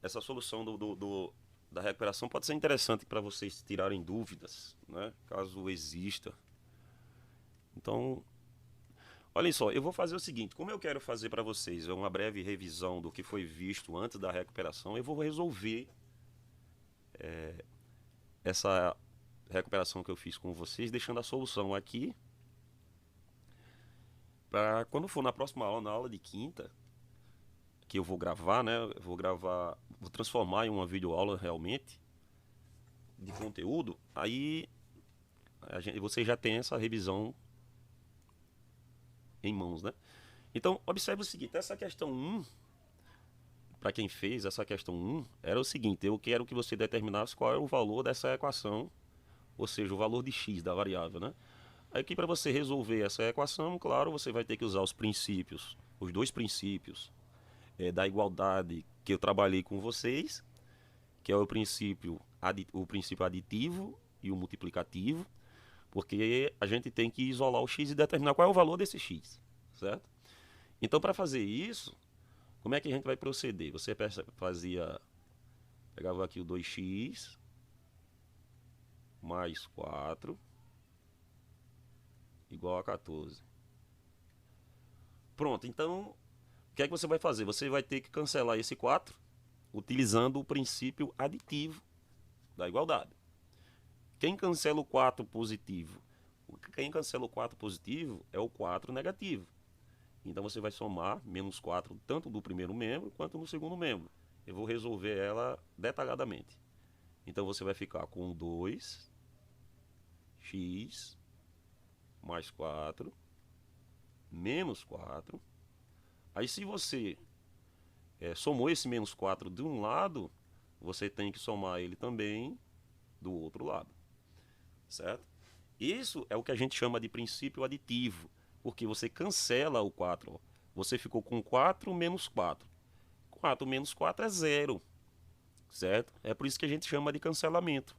essa solução da recuperação pode ser interessante para vocês tirarem dúvidas, né? Caso exista. Então, olhem só, eu vou fazer o seguinte: como eu quero fazer para vocês uma breve revisão do que foi visto antes da recuperação, eu vou resolver essa recuperação que eu fiz com vocês, deixando a solução aqui, para quando for na próxima aula, na aula de quinta, que eu vou gravar, né? Eu vou gravar, vou transformar em uma videoaula realmente de conteúdo. Aí você já tem essa revisão em mãos, né? Então, observe o seguinte: essa questão um, para quem fez essa questão um, era o seguinte: eu quero que você determinasse qual é o valor dessa equação, ou seja, o valor de x da variável, né? Aqui, para você resolver essa equação, claro, você vai ter que usar os princípios, os dois princípios da igualdade que eu trabalhei com vocês, que é o princípio aditivo e o multiplicativo, porque a gente tem que isolar o x e determinar qual é o valor desse x, certo? Então, para fazer isso, como é que a gente vai proceder? Você pegava aqui o 2x mais 4 igual a 14. Pronto, então o que é que você vai fazer? Você vai ter que cancelar esse 4 utilizando o princípio aditivo da igualdade. Quem cancela o 4 positivo? Quem cancela o 4 positivo é o 4 negativo. Então você vai somar menos 4 tanto do primeiro membro quanto no segundo membro. Eu vou resolver ela detalhadamente. Então você vai ficar com 2x mais 4 menos 4. Aí se você somou esse menos 4 de um lado, você tem que somar ele também do outro lado, certo? Isso é o que a gente chama de princípio aditivo, porque você cancela o 4. Ó. Você ficou com 4 menos 4. 4 menos 4 é zero, certo? É por isso que a gente chama de cancelamento,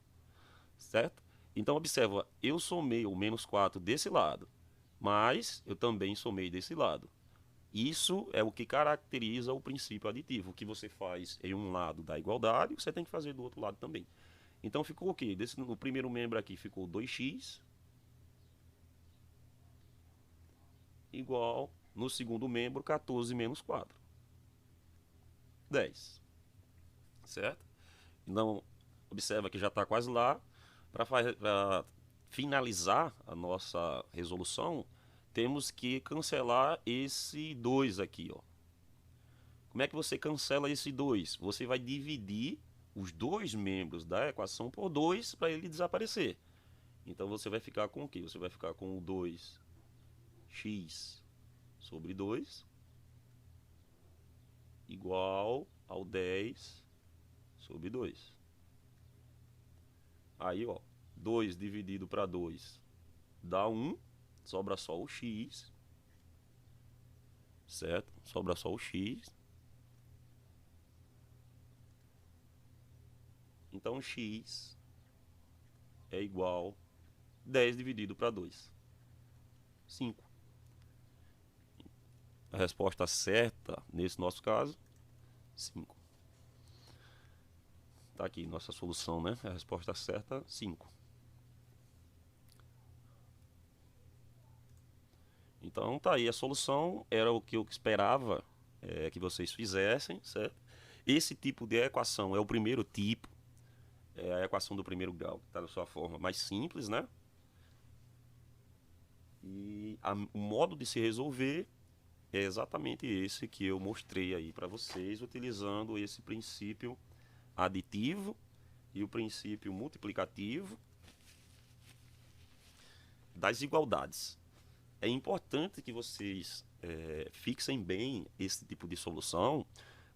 certo? Então observa, eu somei o menos 4 desse lado, mas eu também somei desse lado. Isso é o que caracteriza o princípio aditivo. O que você faz em um lado da igualdade, você tem que fazer do outro lado também. Então ficou o quê? No primeiro membro aqui ficou 2x igual, no segundo membro, 14 menos 4. 10. Certo? Então, observa que já está quase lá. Para finalizar a nossa resolução, temos que cancelar esse 2 aqui, ó. Como é que você cancela esse 2? Você vai dividir os dois membros da equação por 2 para ele desaparecer. Então você vai ficar com o quê? Você vai ficar com o 2x sobre 2 igual ao 10 sobre 2. Aí, ó, 2 dividido para 2 dá 1, sobra só o x, certo? Sobra só o x. Então x é igual 10 dividido para 2, 5. A resposta certa, nesse nosso caso, 5. Tá aqui nossa solução, né? A resposta certa, 5. Então tá aí, a solução era o que eu esperava que vocês fizessem, certo? Esse tipo de equação é o primeiro tipo, é a equação do primeiro grau, que está na sua forma mais simples, né? E o modo de se resolver é exatamente esse que eu mostrei aí para vocês, utilizando esse princípio aditivo e o princípio multiplicativo das igualdades. É importante que vocês fixem bem esse tipo de solução,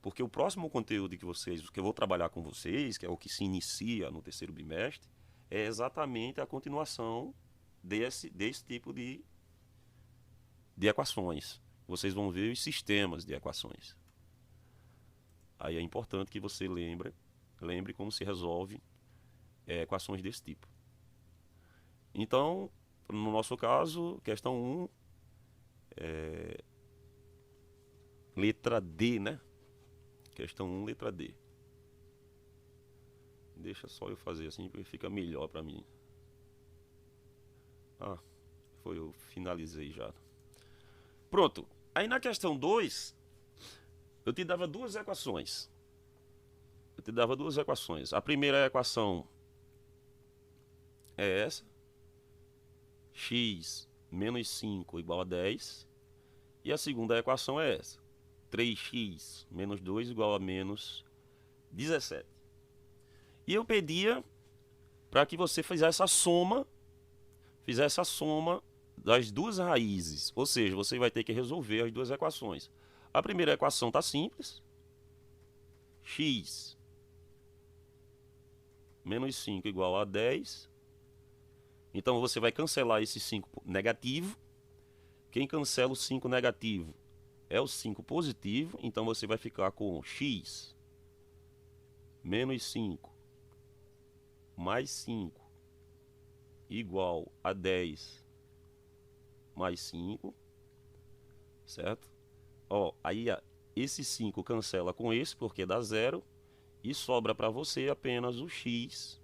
porque o próximo conteúdo que eu vou trabalhar com vocês, que é o que se inicia no terceiro bimestre, é exatamente a continuação desse tipo de equações. Vocês vão ver os sistemas de equações. Aí é importante que você lembre como se resolve equações desse tipo. Então, no nosso caso, questão 1, letra D, né? Questão 1, letra D. Deixa só eu fazer assim, porque fica melhor pra mim. Ah, foi, eu finalizei já. Pronto. Aí na questão 2, eu te dava duas equações. A primeira equação é essa. X menos 5 igual a 10. E a segunda equação é essa. 3x menos 2 igual a menos 17. E eu pedia para que você fizesse a soma das duas raízes. Ou seja, você vai ter que resolver as duas equações. A primeira equação está simples. X menos 5 igual a 10. Então você vai cancelar esse 5 negativo. Quem cancela o 5 negativo é o 5 positivo. Então você vai ficar com x menos 5 mais 5 igual a 10 mais 5, certo? Ó, aí esse 5 cancela com esse, porque dá zero, e sobra para você apenas o x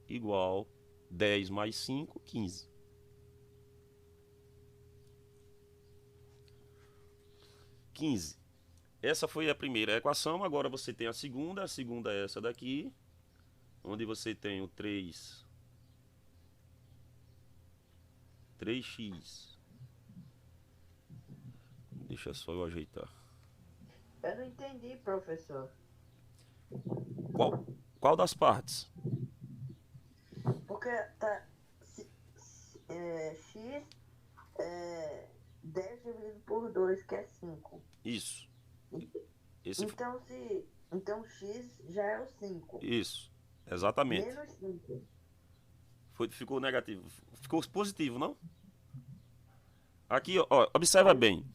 igual 10 mais 5, 15. Essa foi a primeira equação, agora você tem a segunda é essa daqui, onde você tem o 3x Deixa só eu ajeitar. Eu não entendi, professor. Qual das partes? Porque tá x é 10 dividido por 2, que é 5. Isso. Esse... Então x já é o 5. Isso, exatamente. Menos 5. Ficou negativo. Ficou positivo, não? Aqui, ó, observa bem.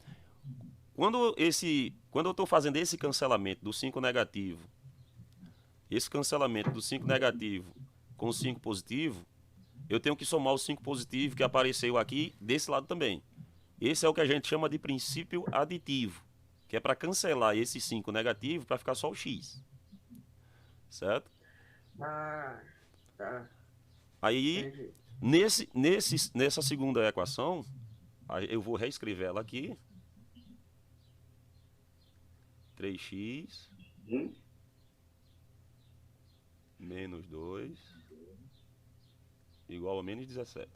Quando eu estou fazendo esse cancelamento do 5 negativo, com o 5 positivo, eu tenho que somar o 5 positivo que apareceu aqui desse lado também. Esse é o que a gente chama de princípio aditivo, que é para cancelar esse 5 negativo para ficar só o x. Certo? Ah, tá. Aí, nessa segunda equação, eu vou reescrever ela aqui. 3x menos 2 igual a menos 17.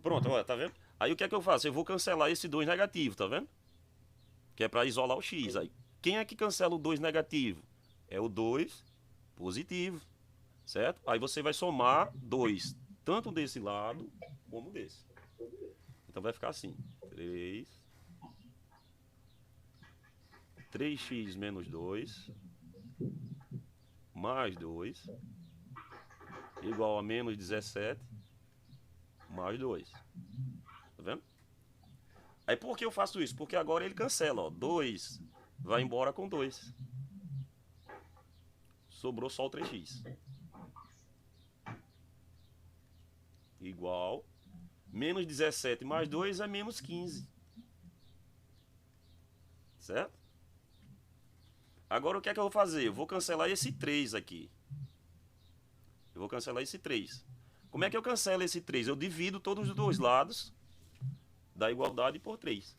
Pronto, olha, tá vendo? Aí o que é que eu faço? Eu vou cancelar esse 2 negativo, tá vendo? Que é para isolar o x. Aí, quem é que cancela o 2 negativo? É o 2 positivo, certo? Aí você vai somar 2, tanto desse lado como desse. Então vai ficar assim: 3x menos 2 mais 2 igual a menos 17 mais 2. Tá vendo? Aí por que eu faço isso? Porque agora ele cancela, ó. 2 vai embora com 2. Sobrou só o 3x. Igual. Menos 17 mais 2 é menos 15. Certo? Agora o que é que eu vou fazer? Eu vou cancelar esse 3 aqui. Eu vou cancelar esse 3. Como é que eu cancelo esse 3? Eu divido todos os dois lados da igualdade por 3.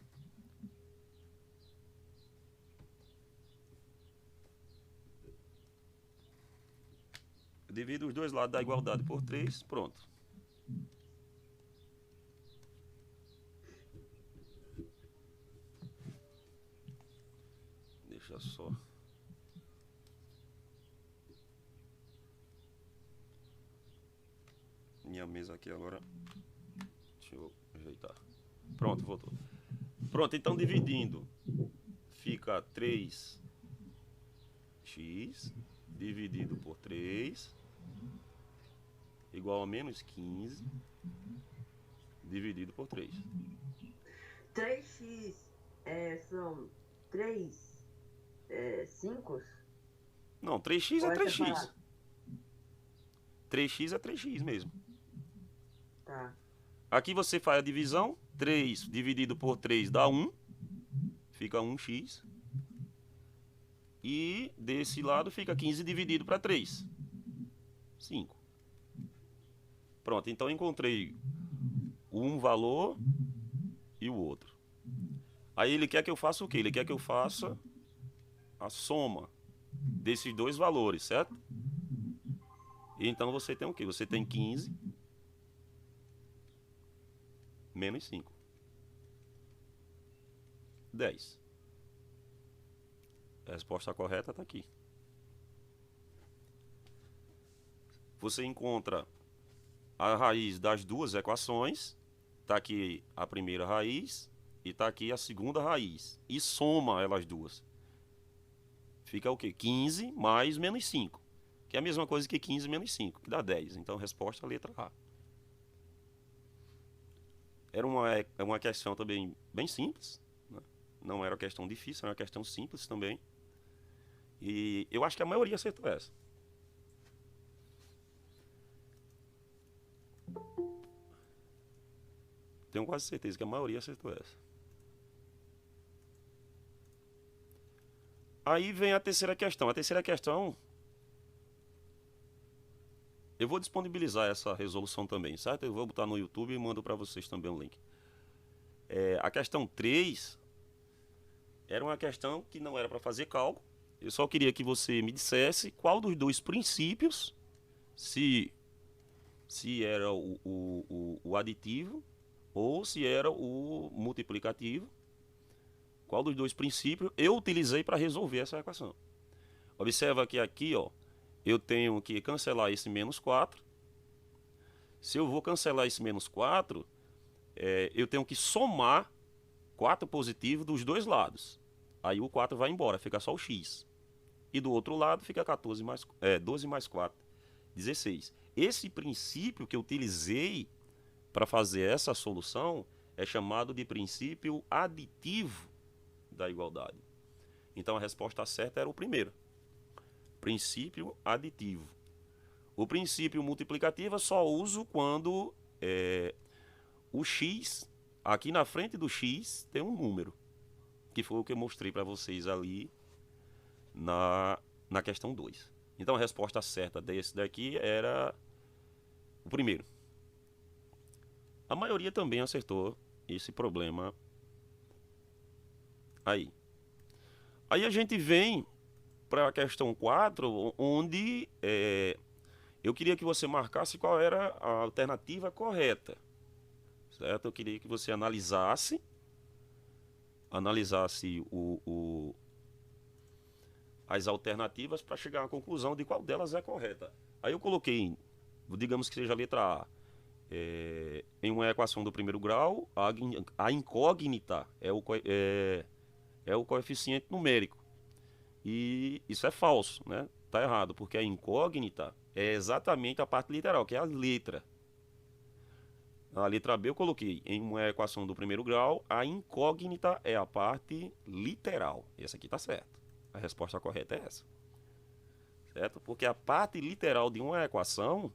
Eu divido os dois lados da igualdade por 3, pronto. Deixa só. Minha mesa aqui agora. Deixa eu ajeitar. Pronto, voltou. Pronto, então dividindo. Fica 3x dividido por 3 igual a menos 15 dividido por 3. 3x são 3 5? Não, 3x é Ou é 3x. separado? 3x é 3x mesmo. Tá. Aqui você faz a divisão. 3 dividido por 3 dá 1. Fica 1x. E desse lado fica 15 dividido para 3. 5. Pronto, então eu encontrei um valor e o outro. Aí ele quer que eu faça o quê? Ele quer que eu faça a soma desses dois valores, certo? Então você tem o quê? Você tem 15 menos 5. 10. A resposta correta está aqui. Você encontra a raiz das duas equações. Está aqui a primeira raiz e está aqui a segunda raiz. E soma elas duas. Fica o quê? 15 mais menos 5. Que é a mesma coisa que 15 menos 5, que dá 10. Então, resposta, letra A. Era uma questão também bem simples. Né? Não era uma questão difícil, era uma questão simples também. E eu acho que a maioria acertou essa. Tenho quase certeza que a maioria acertou essa. Aí vem a terceira questão. A terceira questão, eu vou disponibilizar essa resolução também, certo? Eu vou botar no YouTube e mando para vocês também o link. A questão 3 era uma questão que não era para fazer cálculo. Eu só queria que você me dissesse qual dos dois princípios, se era o aditivo ou se era o multiplicativo, qual dos dois princípios eu utilizei para resolver essa equação. Observa que aqui, ó, eu tenho que cancelar esse menos 4. Se eu vou cancelar esse menos 4, eu tenho que somar 4 positivo dos dois lados. Aí o 4 vai embora, fica só o x. E do outro lado fica 12 mais 4, 16. Esse princípio que eu utilizei para fazer essa solução é chamado de princípio aditivo da igualdade. Então a resposta certa era o primeiro. Princípio aditivo. O princípio multiplicativo eu só uso quando o x, aqui na frente do x, tem um número. Que foi o que eu mostrei para vocês ali na questão 2. Então a resposta certa desse daqui era o primeiro. A maioria também acertou esse problema aí. Aí a gente vem para a questão 4, onde eu queria que você marcasse qual era a alternativa correta. Certo? Eu queria que você analisasse as alternativas para chegar à conclusão de qual delas é correta. Aí eu coloquei, digamos que seja a letra A, em uma equação do primeiro grau, a incógnita é o coeficiente numérico. E isso é falso, né? Tá errado, porque a incógnita é exatamente a parte literal, que é a letra. A letra B eu coloquei em uma equação do primeiro grau, a incógnita é a parte literal. Essa aqui está certo. A resposta correta é essa. Certo? Porque a parte literal de uma equação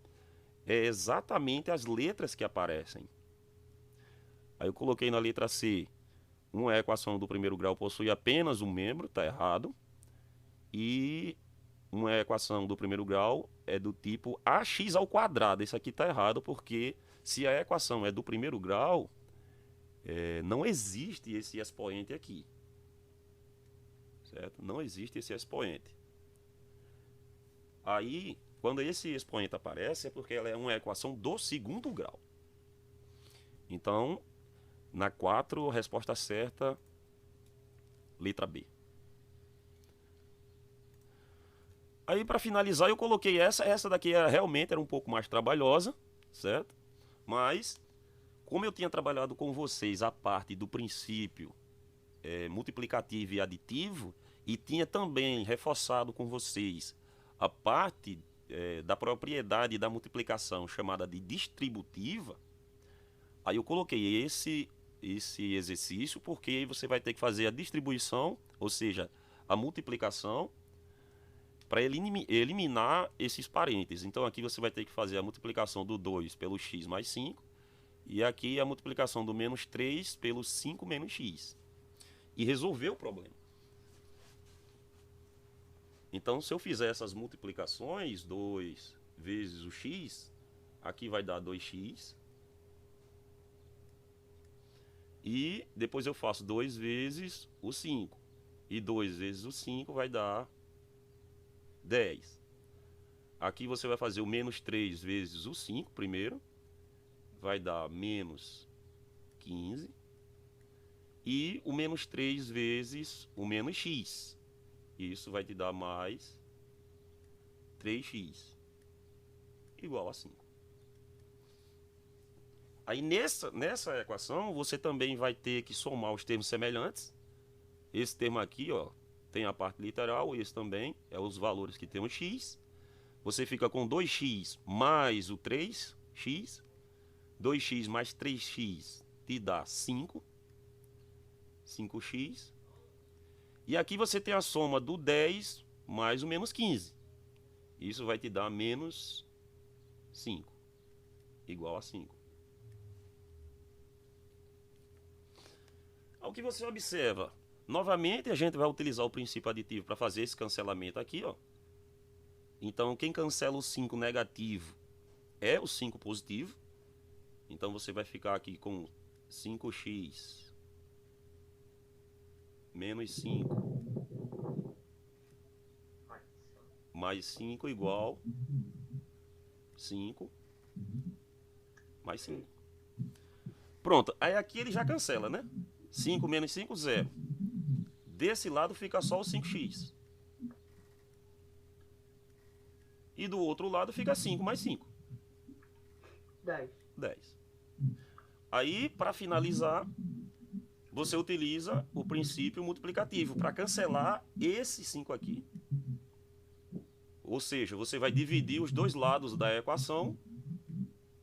é exatamente as letras que aparecem. Aí eu coloquei na letra C, uma equação do primeiro grau possui apenas um membro, está errado. E uma equação do primeiro grau é do tipo ax ao quadrado. Isso aqui está errado porque se a equação é do primeiro grau, não existe esse expoente aqui. Certo? Não existe esse expoente. Aí, quando esse expoente aparece, é porque ela é uma equação do segundo grau. Então, na 4, a resposta certa, letra B. Aí, para finalizar, eu coloquei essa daqui realmente era um pouco mais trabalhosa, certo? Mas, como eu tinha trabalhado com vocês a parte do princípio multiplicativo e aditivo, e tinha também reforçado com vocês a parte da propriedade da multiplicação chamada de distributiva, aí eu coloquei esse exercício, porque você vai ter que fazer a distribuição, ou seja, a multiplicação, para eliminar esses parênteses. Então aqui você vai ter que fazer a multiplicação do 2 pelo x mais 5, e aqui a multiplicação do menos 3 pelo 5 menos x. E resolver o problema. Então, se eu fizer essas multiplicações, 2 vezes o x, aqui vai dar 2x. E depois eu faço 2 vezes o 5. E 2 vezes o 5 vai dar 10. Aqui você vai fazer o menos 3 vezes o 5 primeiro. Vai dar menos 15. E o menos 3 vezes o menos x. Isso vai te dar mais 3x. Igual a 5. Aí nessa equação você também vai ter que somar os termos semelhantes. Esse termo aqui, ó, tem a parte literal, esse também é os valores que tem o x. Você fica com 2x mais o 3x. 2x mais 3x te dá 5. 5x. E aqui você tem a soma do 10 mais o menos 15. Isso vai te dar menos 5. Igual a 5. O que você observa? Novamente a gente vai utilizar o princípio aditivo para fazer esse cancelamento aqui, ó. Então quem cancela o 5 negativo é o 5 positivo. Então você vai ficar aqui com 5x menos 5 mais 5 igual 5 mais 5. Pronto, aí aqui ele já cancela, né? 5 menos 5, 0. Desse lado fica só o 5x. E do outro lado fica 5 mais 5. 10. Aí, para finalizar, você utiliza o princípio multiplicativo para cancelar esse 5 aqui. Ou seja, você vai dividir os dois lados da equação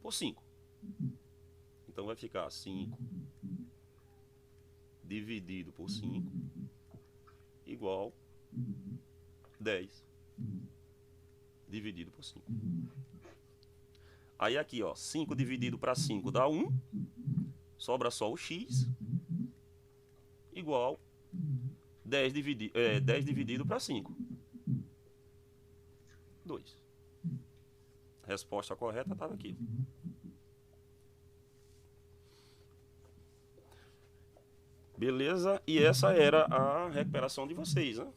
por 5. Então vai ficar 5 dividido por 5 igual 10 dividido por 5. Aí aqui, ó, 5 dividido para 5 dá 1. Sobra só o x igual 10 dividido para 5. 2. A resposta correta estava aqui. Beleza? E essa era a recuperação de vocês, né?